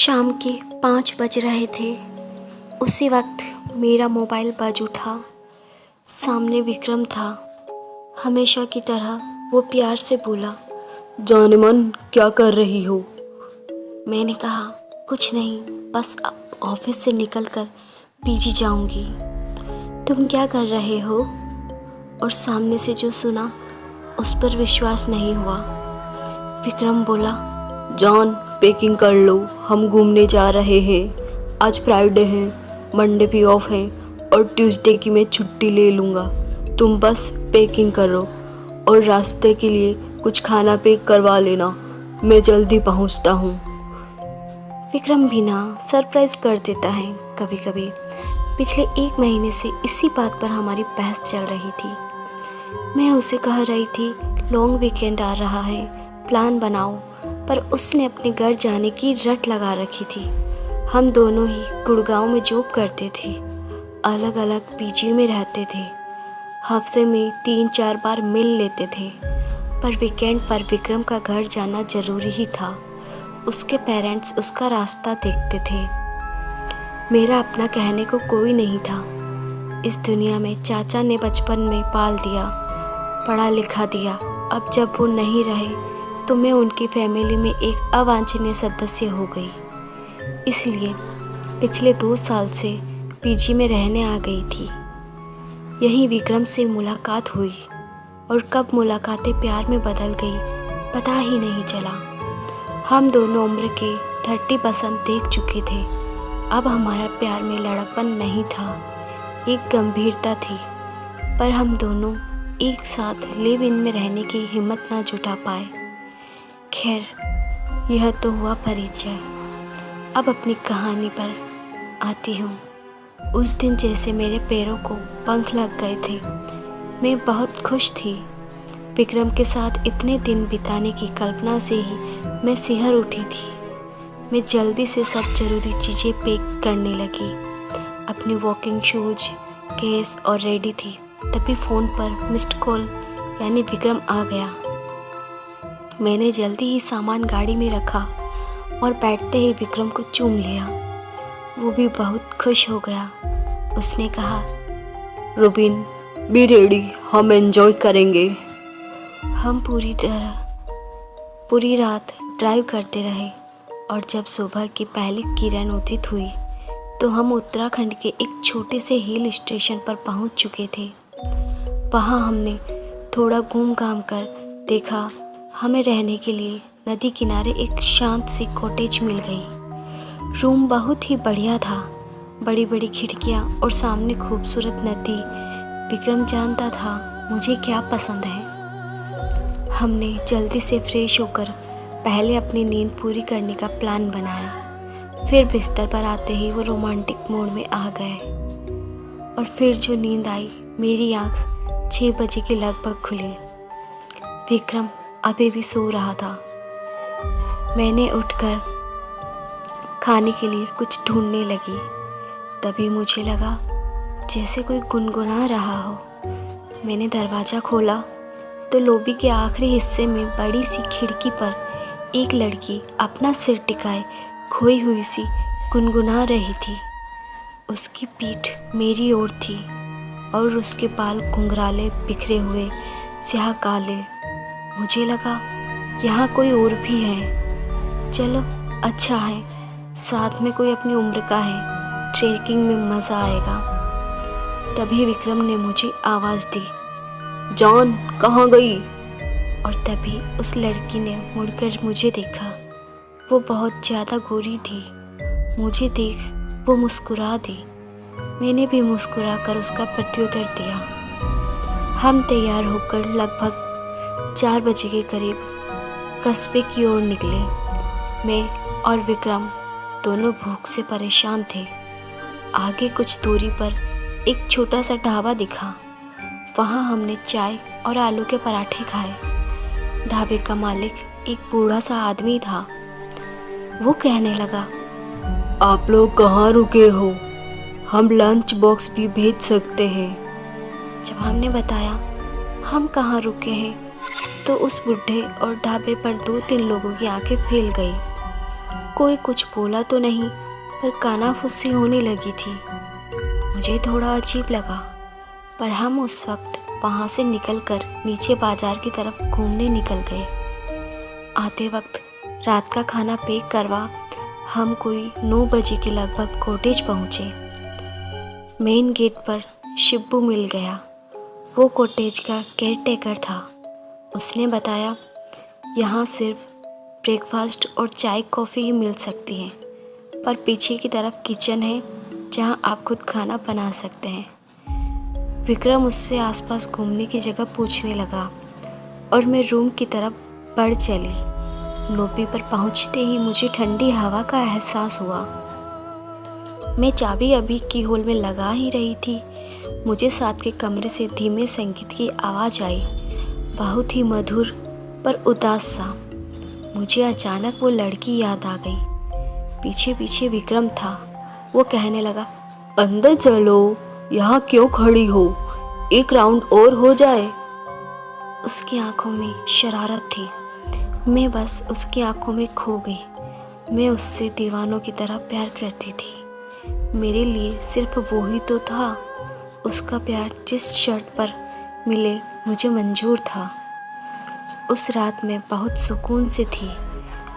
शाम के 5 बज रहे थे। उसी वक्त मेरा मोबाइल बज उठा। सामने विक्रम था। हमेशा की तरह वो प्यार से बोला, जाने मन क्या कर रही हो? मैंने कहा कुछ नहीं, बस अब ऑफिस से निकलकर पीजी जाऊंगी। तुम क्या कर रहे हो? और सामने से जो सुना उस पर विश्वास नहीं हुआ। विक्रम बोला, जान पैकिंग कर लो, हम घूमने जा रहे हैं। आज फ्राइडे है, मंडे भी ऑफ है और ट्यूसडे की मैं छुट्टी ले लूँगा। तुम बस पैकिंग करो और रास्ते के लिए कुछ खाना पैक करवा लेना। मैं जल्दी पहुँचता हूँ। विक्रम भी ना सरप्राइज कर देता है कभी कभी। पिछले 1 महीने से इसी बात पर हमारी बहस चल रही थी। मैं उसे कह रही थी लॉन्ग वीकेंड आ रहा है, प्लान बनाओ, पर उसने अपने घर जाने की रट लगा रखी थी। हम दोनों ही गुड़गांव में जॉब करते थे, अलग अलग पीजी में रहते थे, हफ्ते में 3-4 बार मिल लेते थे, पर वीकेंड पर विक्रम का घर जाना ज़रूरी ही था। उसके पेरेंट्स उसका रास्ता देखते थे। मेरा अपना कहने को कोई नहीं था। इस दुनिया में चाचा ने बचपन में पाल दिया, पढ़ा लिखा दिया। अब जब वो नहीं रहे तो मैं उनकी फैमिली में एक अवांछनीय सदस्य हो गई। इसलिए पिछले 2 साल से पीजी में रहने आ गई थी। यहीं विक्रम से मुलाकात हुई और कब मुलाकातें प्यार में बदल गई पता ही नहीं चला। हम दोनों उम्र के 30% देख चुके थे। अब हमारा प्यार में लड़कपन नहीं था, एक गंभीरता थी, पर हम दोनों एक साथ लिव इन में रहने की हिम्मत ना जुटा पाए। खैर, यह तो हुआ परिचय। अब अपनी कहानी पर आती हूँ। उस दिन जैसे मेरे पैरों को पंख लग गए थे। मैं बहुत खुश थी। विक्रम के साथ इतने दिन बिताने की कल्पना से ही मैं सिहर उठी थी। मैं जल्दी से सब ज़रूरी चीज़ें पैक करने लगी। अपने वॉकिंग शूज, केस और रेडी थी। तभी फ़ोन पर मिस्ड कॉल यानी विक्रम आ गया। मैंने जल्दी ही सामान गाड़ी में रखा और बैठते ही विक्रम को चूम लिया। वो भी बहुत खुश हो गया। उसने कहा, रूबिन बी रेडी, हम एंजॉय करेंगे। हम पूरी रात ड्राइव करते रहे और जब सुबह की पहली किरण उदित हुई तो हम उत्तराखंड के एक छोटे से हिल स्टेशन पर पहुंच चुके थे। वहां हमने थोड़ा घूम घाम कर देखा। हमें रहने के लिए नदी किनारे एक शांत सी कॉटेज मिल गई। रूम बहुत ही बढ़िया था, बड़ी बड़ी खिड़कियाँ और सामने खूबसूरत नदी। विक्रम जानता था मुझे क्या पसंद है। हमने जल्दी से फ्रेश होकर पहले अपनी नींद पूरी करने का प्लान बनाया। फिर बिस्तर पर आते ही वो रोमांटिक मूड में आ गए और फिर जो नींद आई, मेरी आँख 6 बजे के लगभग खुली। विक्रम अभी भी सो रहा था। मैंने उठकर खाने के लिए कुछ ढूंढने लगी। तभी मुझे लगा जैसे कोई गुनगुना रहा हो। मैंने दरवाज़ा खोला तो लॉबी के आखिरी हिस्से में बड़ी सी खिड़की पर एक लड़की अपना सिर टिकाए खोई हुई सी गुनगुना रही थी। उसकी पीठ मेरी ओर थी और उसके बाल घुंघराले बिखरे हुए स्याह काले। मुझे लगा यहाँ कोई और भी है। चलो अच्छा है, साथ में कोई अपनी उम्र का है, ट्रेकिंग में मज़ा आएगा। तभी विक्रम ने मुझे आवाज़ दी, जान कहाँ गई? और तभी उस लड़की ने मुड़कर मुझे देखा। वो बहुत ज़्यादा गोरी थी। मुझे देख वो मुस्कुरा दी। मैंने भी मुस्कुरा कर उसका प्रत्युत्तर दिया। हम तैयार होकर लगभग 4 बजे के करीब कस्बे की ओर निकले। मैं और विक्रम दोनों भूख से परेशान थे। आगे कुछ दूरी पर एक छोटा सा ढाबा दिखा। वहाँ हमने चाय और आलू के पराठे खाए। ढाबे का मालिक एक बूढ़ा सा आदमी था। वो कहने लगा, आप लोग कहाँ रुके हो? हम लंच बॉक्स भी भेज सकते हैं। जब हमने बताया हम कहाँ रुके हैं तो उस बुढ़े और ढाबे पर 2-3 लोगों की आंखें फैल गई। कोई कुछ बोला तो नहीं, पर कानाफूसी होने लगी थी। मुझे थोड़ा अजीब लगा, पर हम उस वक्त वहाँ से निकलकर नीचे बाजार की तरफ घूमने निकल गए। आते वक्त रात का खाना पैक करवा हम कोई 9 बजे के लगभग कॉटेज पहुँचे। मेन गेट पर शिब्बू मिल गया। वो कॉटेज का केयरटेकर था। उसने बताया, यहाँ सिर्फ ब्रेकफास्ट और चाय कॉफ़ी ही मिल सकती है, पर पीछे की तरफ किचन है जहाँ आप खुद खाना बना सकते हैं। विक्रम उससे आसपास घूमने की जगह पूछने लगा और मैं रूम की तरफ बढ़ चली। लॉबी पर पहुँचते ही मुझे ठंडी हवा का एहसास हुआ। मैं चाबी अभी की होल में लगा ही रही थी, मुझे साथ के कमरे से धीमे संगीत की आवाज़ आई, बहुत ही मधुर पर उदास सा। मुझे अचानक वो लड़की याद आ गई। पीछे पीछे विक्रम था। वो कहने लगा, अंदर चलो, यहाँ क्यों खड़ी हो, एक राउंड और हो जाए। उसकी आंखों में शरारत थी। मैं बस उसकी आंखों में खो गई। मैं उससे दीवानों की तरह प्यार करती थी। मेरे लिए सिर्फ वो ही तो था। उसका प्यार जिस शर्त पर मिले मुझे मंजूर था। उस रात में बहुत सुकून से थी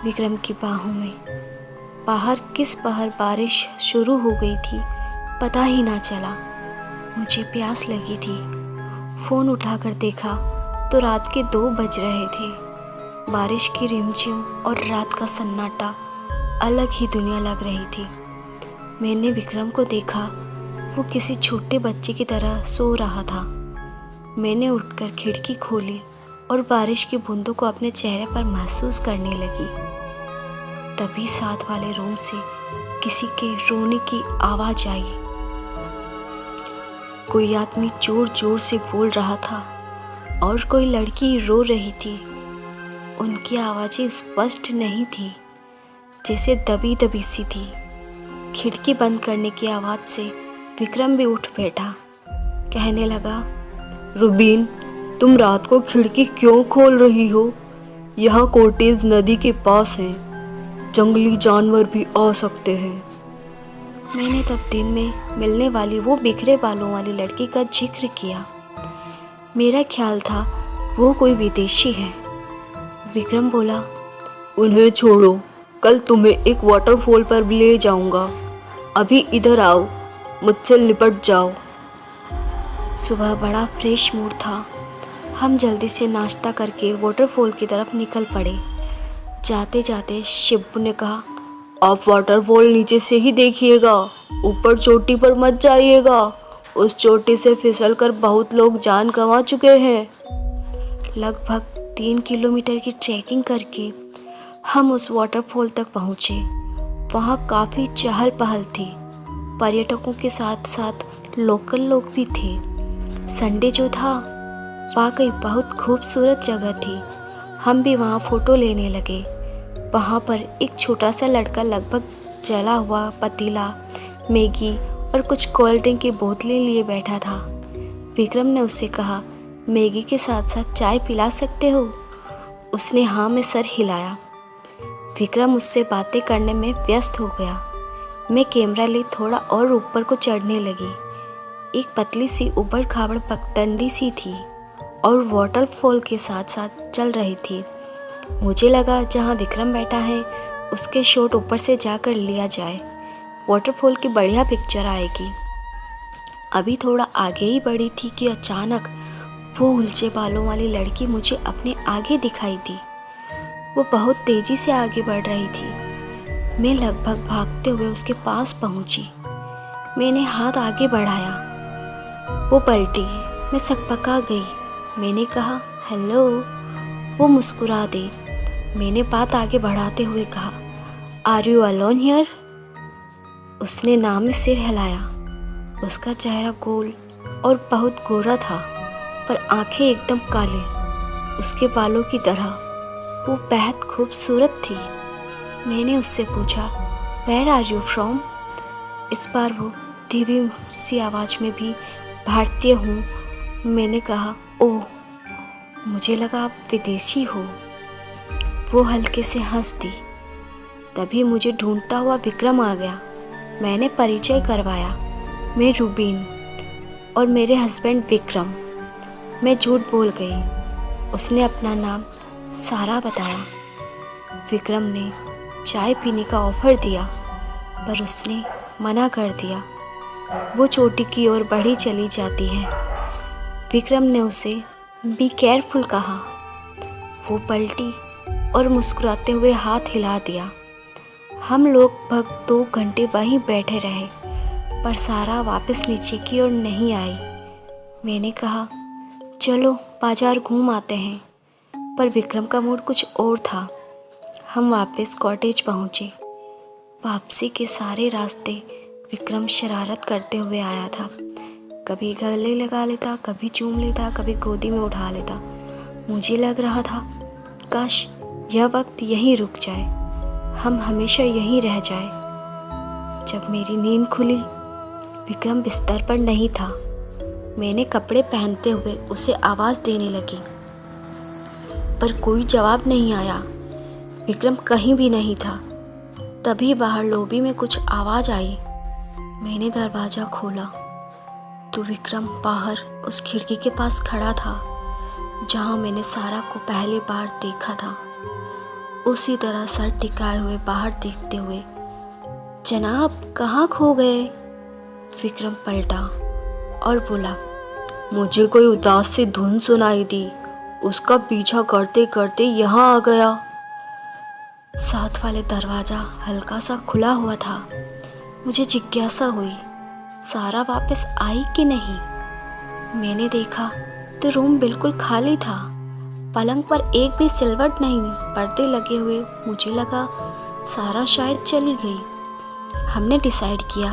विक्रम की बाहों में। बाहर किस पहर बारिश शुरू हो गई थी पता ही ना चला। मुझे प्यास लगी थी। फ़ोन उठाकर देखा तो रात के 2 बज रहे थे। बारिश की रिमझिम और रात का सन्नाटा अलग ही दुनिया लग रही थी। मैंने विक्रम को देखा, वो किसी छोटे बच्चे की तरह सो रहा था। मैंने उठकर खिड़की खोली और बारिश की बूंदों को अपने चेहरे पर महसूस करने लगी। तभी साथ वाले रूम से किसी के रोने की आवाज़ आई। कोई आदमी जोर जोर से बोल रहा था और कोई लड़की रो रही थी। उनकी आवाज़ें स्पष्ट नहीं थी, जैसे दबी दबी सी थी। खिड़की बंद करने की आवाज़ से विक्रम भी उठ बैठा। कहने लगा, रुबीन, तुम रात को खिड़की क्यों खोल रही हो? यहाँ कॉटेज नदी के पास है, जंगली जानवर भी आ सकते हैं। मैंने तब दिन में मिलने वाली वो बिखरे बालों वाली लड़की का जिक्र किया। मेरा ख्याल था वो कोई विदेशी है। विक्रम बोला, उन्हें छोड़ो, कल तुम्हें एक वाटरफॉल पर भी ले जाऊंगा। अभी इधर आओ, मुझसे लिपट जाओ। सुबह बड़ा फ्रेश मूड था। हम जल्दी से नाश्ता करके वाटरफॉल की तरफ निकल पड़े। जाते जाते शिब्बू ने कहा, आप वाटरफॉल नीचे से ही देखिएगा, ऊपर चोटी पर मत जाइएगा। उस चोटी से फिसलकर बहुत लोग जान गंवा चुके हैं। लगभग 3 किलोमीटर की ट्रैकिंग करके हम उस वाटरफॉल तक पहुँचे। वहाँ काफ़ी चहल पहल थी। पर्यटकों के साथ साथ लोकल लोग भी थे। संडे जो था, वाकई बहुत खूबसूरत जगह थी। हम भी वहाँ फ़ोटो लेने लगे। वहाँ पर एक छोटा सा लड़का लगभग जला हुआ पतीला, मैगी और कुछ कोल्ड ड्रिंक की बोतलें लिए बैठा था। विक्रम ने उससे कहा, मैगी के साथ साथ चाय पिला सकते हो? उसने हाँ में सर हिलाया। विक्रम उससे बातें करने में व्यस्त हो गया। मैं कैमरा ले थोड़ा और ऊपर को चढ़ने लगी। एक पतली सी उबड़ खाबड़ पगडंडी सी थी और वाटरफॉल के साथ साथ चल रही थी। मुझे लगा जहाँ विक्रम बैठा है उसके शॉट ऊपर से जाकर लिया जाए, वाटरफॉल की बढ़िया पिक्चर आएगी। अभी थोड़ा आगे ही बढ़ी थी कि अचानक वो उलझे बालों वाली लड़की मुझे अपने आगे दिखाई दी। वो बहुत तेज़ी से आगे बढ़ रही थी। मैं लगभग भागते हुए उसके पास पहुंची। मैंने हाथ आगे बढ़ाया। वो पलटी। मैं सकपका गई। मैंने कहा, हेलो। वो मुस्कुरा दी। मैंने बात आगे बढ़ाते हुए कहा, आर यू अलोन हियर? उसने नाम में सिर हिलाया। उसका चेहरा गोल और बहुत गोरा था, पर आंखें एकदम काले, उसके बालों की तरह। वो बेहद खूबसूरत थी। मैंने उससे पूछा, वेयर आर यू फ्रॉम? इस बार वो धीमी सी आवाज़ में भी भारतीय हूँ। मैंने कहा, ओह, मुझे लगा आप विदेशी हो। वो हल्के से हंस दी। तभी मुझे ढूंढता हुआ विक्रम आ गया। मैंने परिचय करवाया, मैं रूबीन और मेरे हस्बैंड विक्रम। मैं झूठ बोल गई। उसने अपना नाम सारा बताया। विक्रम ने चाय पीने का ऑफ़र दिया, पर उसने मना कर दिया। वो चोटी की ओर बढ़ी चली जाती है। विक्रम ने उसे बी केयरफुल कहा। वो पलटी और मुस्कुराते हुए हाथ हिला दिया। हम लोग लगभग 2 घंटे वहीं बैठे रहे, पर सारा वापस नीचे की ओर नहीं आई। मैंने कहा, चलो बाजार घूम आते हैं, पर विक्रम का मूड कुछ और था। हम वापस कॉटेज पहुँचे। वापसी के सारे रास्ते विक्रम शरारत करते हुए आया था। कभी गले लगा लेता, कभी चूम लेता, कभी गोदी में उठा लेता। मुझे लग रहा था काश यह वक्त यहीं रुक जाए, हम हमेशा यहीं रह जाए। जब मेरी नींद खुली, विक्रम बिस्तर पर नहीं था। मैंने कपड़े पहनते हुए उसे आवाज़ देने लगी, पर कोई जवाब नहीं आया। विक्रम कहीं भी नहीं था। तभी बाहर लॉबी में कुछ आवाज़ आई। मैंने दरवाज़ा खोला तो विक्रम बाहर उस खिड़की के पास खड़ा था जहाँ मैंने सारा को पहली बार देखा था। उसी तरह सर टिकाए हुए बाहर देखते हुए, जनाब कहाँ खो गए? विक्रम पलटा और बोला, मुझे कोई उदास सी धुन सुनाई दी, उसका पीछा करते करते यहाँ आ गया। साथ वाले दरवाज़ा हल्का सा खुला हुआ था। मुझे जिज्ञासा हुई, सारा वापस आई कि नहीं। मैंने देखा तो रूम बिल्कुल खाली था। पलंग पर एक भी सिलवट नहीं, पर्दे लगे हुए। मुझे लगा सारा शायद चली गई। हमने डिसाइड किया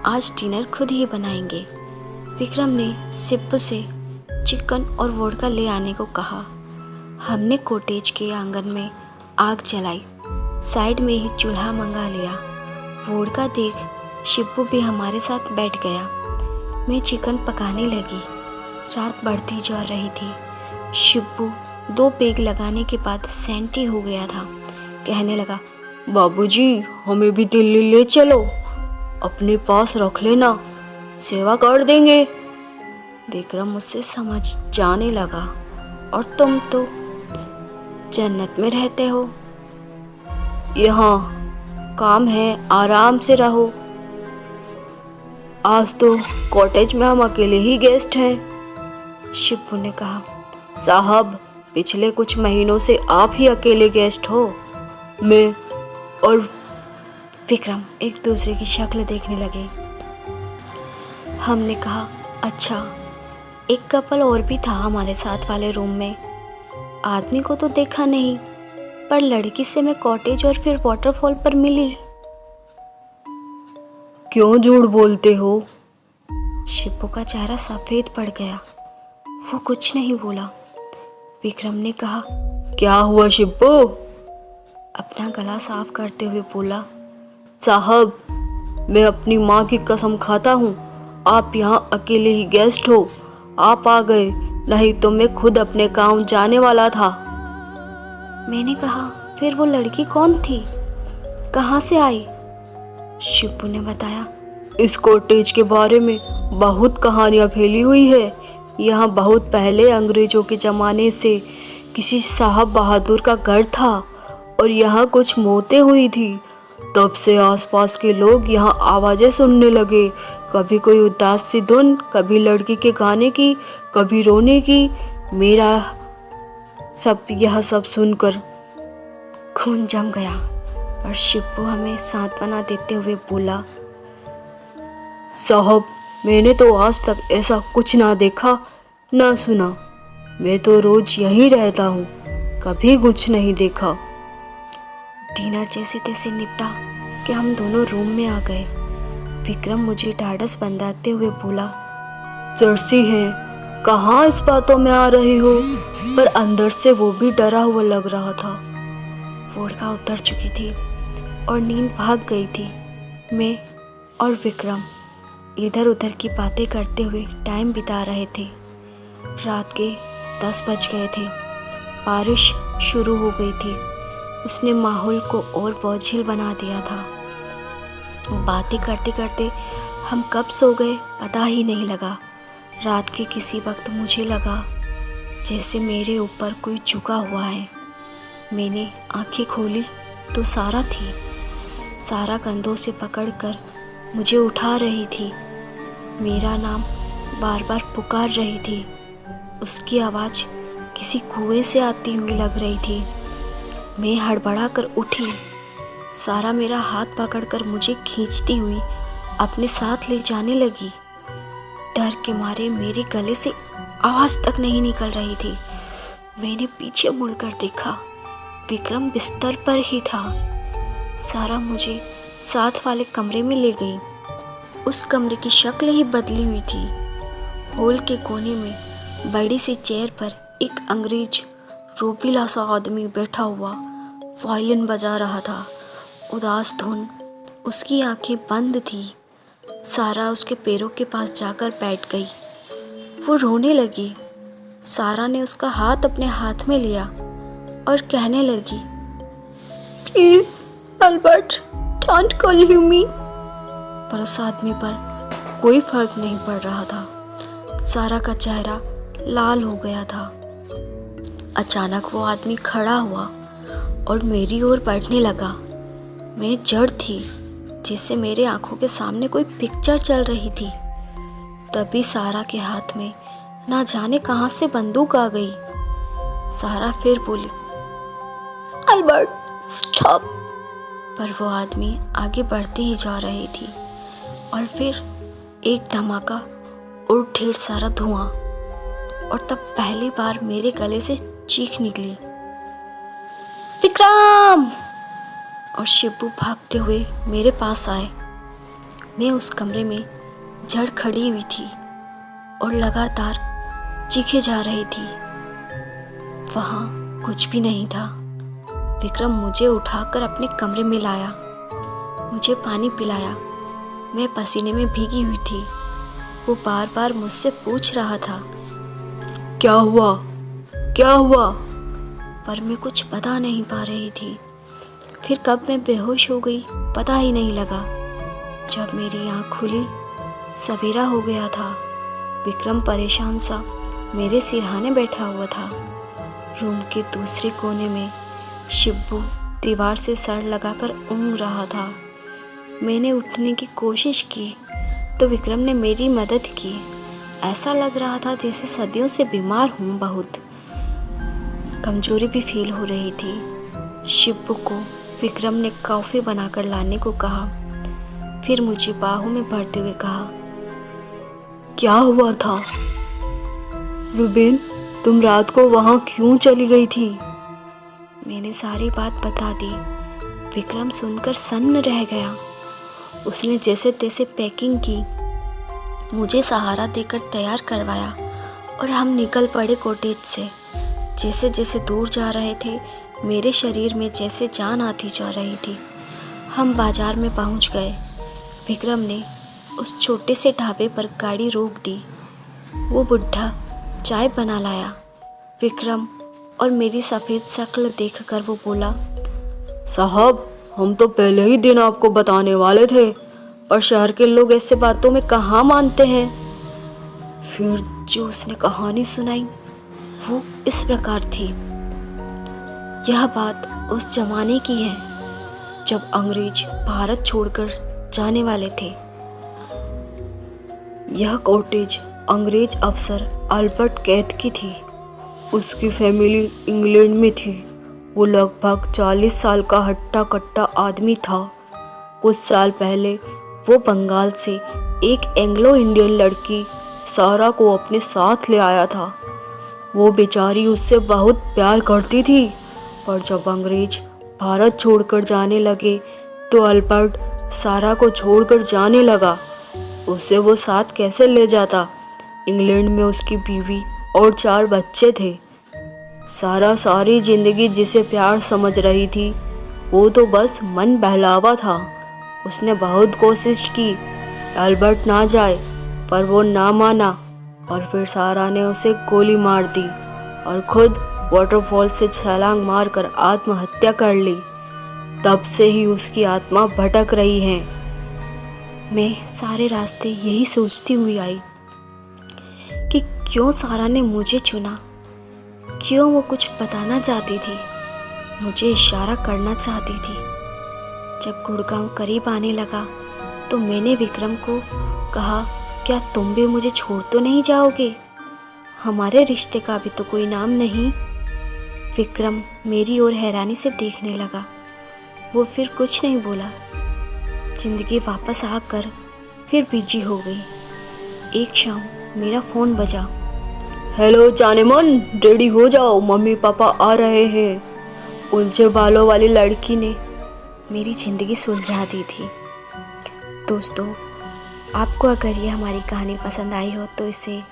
आज डिनर खुद ही बनाएंगे। विक्रम ने शिब्बू से चिकन और वोडका ले आने को कहा। हमने कॉटेज के आंगन में आग जलाई। साइड में ही चूल्हा मंगा लिया। वोडका देख शिब्बू भी हमारे साथ बैठ गया। मैं चिकन पकाने लगी। रात बढ़ती जा रही थी। शिब्बू 2 पेग लगाने के बाद सेंटी हो गया था। कहने लगा, बाबूजी हमें भी दिल्ली ले चलो, अपने पास रख लेना, सेवा कर देंगे। विक्रम मुझसे समझ जाने लगा, और तुम तो जन्नत में रहते हो। यहाँ काम है, आराम से रहो। आज तो कॉटेज में हम अकेले ही गेस्ट हैं। शिब्बू ने कहा, साहब पिछले कुछ महीनों से आप ही अकेले गेस्ट हो। मैं और विक्रम एक दूसरे की शक्ल देखने लगे। हमने कहा, अच्छा एक कपल और भी था हमारे साथ वाले रूम में। आदमी को तो देखा नहीं, पर लड़की से मैं कॉटेज और फिर वाटरफॉल पर मिली। क्यों झूठ बोलते हो? शिब्बू का चेहरा सफ़ेद पड़ गया। वो कुछ नहीं बोला। विक्रम ने कहा, क्या हुआ शिब्बू? अपना गला साफ करते हुए बोला, साहब मैं अपनी माँ की कसम खाता हूँ, आप यहाँ अकेले ही गेस्ट हो। आप आ गए, नहीं तो मैं खुद अपने काम जाने वाला था। मैंने कहा, फिर वो लड़की कौन थी, कहाँ से आई? शिब्बू ने बताया, इस कॉटेज के बारे में बहुत कहानियाँ फैली हुई है। यहाँ बहुत पहले अंग्रेजों के ज़माने से किसी साहब बहादुर का घर था और यहाँ कुछ मौतें हुई थी। तब से आसपास के लोग यहाँ आवाज़ें सुनने लगे, कभी कोई उदास सी धुन, कभी लड़की के गाने की, कभी रोने की। मेरा यह सब सुनकर खून जम गया। और शिब्बू हमें सांत्वना देते हुए बोला, साहब मैंने तो आज तक ऐसा कुछ ना देखा ना सुना। मैं तो रोज यहीं रहता हूँ, कभी कुछ नहीं देखा। डिनर जैसे तैसे निपटा कि हम दोनों रूम में आ गए। विक्रम मुझे ढाढ़स बंधाते हुए बोला, जर्सी है, कहाँ इस बातों में आ रही हो? पर अंदर से वो भी डरा हुआ लग रहा था। वोडका उतर चुकी थी और नींद भाग गई थी। मैं और विक्रम इधर उधर की बातें करते हुए टाइम बिता रहे थे। रात के 10 बज गए थे। बारिश शुरू हो गई थी। उसने माहौल को और बोझिल बना दिया था। बातें करते करते हम कब सो गए पता ही नहीं लगा। रात के किसी वक्त मुझे लगा जैसे मेरे ऊपर कोई झुका हुआ है। मैंने आंखें खोली तो सारा थी। सारा कंधों से पकड़कर मुझे उठा रही थी। मेरा नाम बार बार पुकार रही थी। उसकी आवाज़ किसी कुएं से आती हुई लग रही थी। मैं हड़बड़ा कर उठी। सारा मेरा हाथ पकड़कर मुझे खींचती हुई अपने साथ ले जाने लगी। डर के मारे मेरे गले से आवाज़ तक नहीं निकल रही थी। मैंने पीछे मुड़कर देखा, विक्रम बिस्तर पर ही था। सारा मुझे साथ वाले कमरे में ले गई। उस कमरे की शक्ल ही बदली हुई थी। हॉल के कोने में बड़ी सी चेयर पर एक अंग्रेज रोपीला सा आदमी बैठा हुआ वायलिन बजा रहा था। उदास धुन, उसकी आंखें बंद थी। सारा उसके पैरों के पास जाकर बैठ गई। वो रोने लगी। सारा ने उसका हाथ अपने हाथ में लिया और कहने लगी, please Albert, don't call him me. पर उस आदमी पर कोई फर्क नहीं पड़ रहा था। सारा का चेहरा लाल हो गया था। अचानक वो आदमी खड़ा हुआ और मेरी ओर बढ़ने लगा। मैं जड़ थी, जिससे मेरे आंखों के सामने कोई पिक्चर चल रही थी। तभी सारा के हाथ में ना जाने कहां से बंदूक आ गई। सारा फिर बोली, अल्बर्ट स्टॉप। पर वो आदमी आगे बढ़ती ही जा रही थी और फिर एक धमाका और ढेर सारा धुआं, और तब पहली बार मेरे गले से चीख निकली, विक्रम! और शिबू भागते हुए मेरे पास आए। मैं उस कमरे में जड़ खड़ी हुई थी और लगातार चीखे जा रही थी। वहाँ कुछ भी नहीं था। विक्रम मुझे उठाकर अपने कमरे में लाया, मुझे पानी पिलाया। मैं पसीने में भीगी हुई थी। वो बार बार मुझसे पूछ रहा था, क्या हुआ, क्या हुआ? पर मैं कुछ बता नहीं पा रही थी। फिर कब मैं बेहोश हो गई पता ही नहीं लगा। जब मेरी आँख खुली, सवेरा हो गया था। विक्रम परेशान सा मेरे सिरहाने बैठा हुआ था। रूम के दूसरे कोने में शिब्बू दीवार से सर लगाकर ऊँघ रहा था। मैंने उठने की कोशिश की तो विक्रम ने मेरी मदद की। ऐसा लग रहा था जैसे सदियों से बीमार हूँ। बहुत कमजोरी भी फील हो रही थी। शिब्बू को विक्रम ने कॉफ़ी बनाकर लाने को कहा। फिर मुझे बाहों में भरते हुए कहा, क्या हुआ था? रुबीन, तुम रात को वहाँ क्यों चली गई थी? मैंने सारी बात बता दी। विक्रम सुनकर सन्न रह गया। उसने जैसे तैसे पैकिंग की, मुझे सहारा देकर तैयार करवाया और हम निकल पड़े कॉटेज से। जैसे जैसे दूर जा रहे थे, मेरे शरीर में जैसे जान आती जा रही थी। हम बाजार में पहुंच गए। विक्रम ने उस छोटे से ढाबे पर गाड़ी रोक दी। वो बुढ़ा चाय बना लाया। विक्रम और मेरी सफ़ेद शक्ल देखकर वो बोला, साहब, हम तो पहले ही दिन आपको बताने वाले थे, पर शहर के लोग ऐसे बातों में कहाँ मानते हैं। फिर जो उसने कहानी सुनाई वो इस प्रकार थी। यह बात उस जमाने की है जब अंग्रेज भारत छोड़कर जाने वाले थे। यह कॉटेज अंग्रेज अफसर अल्बर्ट कैथ की थी। उसकी फैमिली इंग्लैंड में थी। वो लगभग 40 साल का हट्टा कट्टा आदमी था। कुछ साल पहले वो बंगाल से एक एंग्लो इंडियन लड़की सारा को अपने साथ ले आया था। वो बेचारी उससे बहुत प्यार करती थी, पर जब अंग्रेज भारत छोड़कर जाने लगे तो अल्बर्ट सारा को छोड़कर जाने लगा। उसे वो साथ कैसे ले जाता? इंग्लैंड में उसकी बीवी और 4 बच्चे थे। सारा सारी जिंदगी जिसे प्यार समझ रही थी, वो तो बस मन बहलावा था। उसने बहुत कोशिश की अल्बर्ट ना जाए, पर वो ना माना और फिर सारा ने उसे गोली मार दी और खुद वाटरफॉल से छलांग मारकर आत्महत्या कर ली। तब से ही उसकी आत्मा भटक रही है। मैं सारे रास्ते यही सोचती हुई आई कि क्यों सारा ने मुझे चुना, क्यों वो कुछ बताना चाहती थी, मुझे इशारा करना चाहती थी। जब गुड़गांव करीब आने लगा तो मैंने विक्रम को कहा, क्या तुम भी मुझे छोड़ तो नहीं जाओगे? हमारे रिश्ते का भी तो कोई नाम नहीं। विक्रम मेरी ओर हैरानी से देखने लगा। वो फिर कुछ नहीं बोला। जिंदगी वापस आकर फिर बिजी हो गई। एक शाम मेरा फ़ोन बजा। हेलो जानेमन, रेडी हो जाओ, मम्मी पापा आ रहे हैं। उलझे बालों वाली लड़की ने मेरी ज़िंदगी सुलझा दी थी। दोस्तों, आपको अगर ये हमारी कहानी पसंद आई हो तो इसे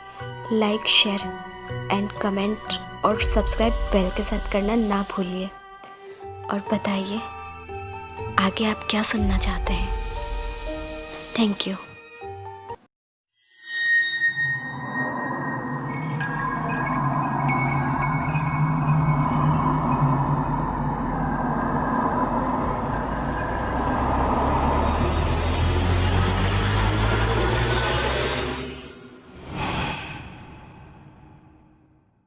लाइक, शेयर एंड कमेंट और सब्सक्राइब बेल के साथ करना ना भूलिए। और बताइए आगे आप क्या सुनना चाहते हैं। Thank you.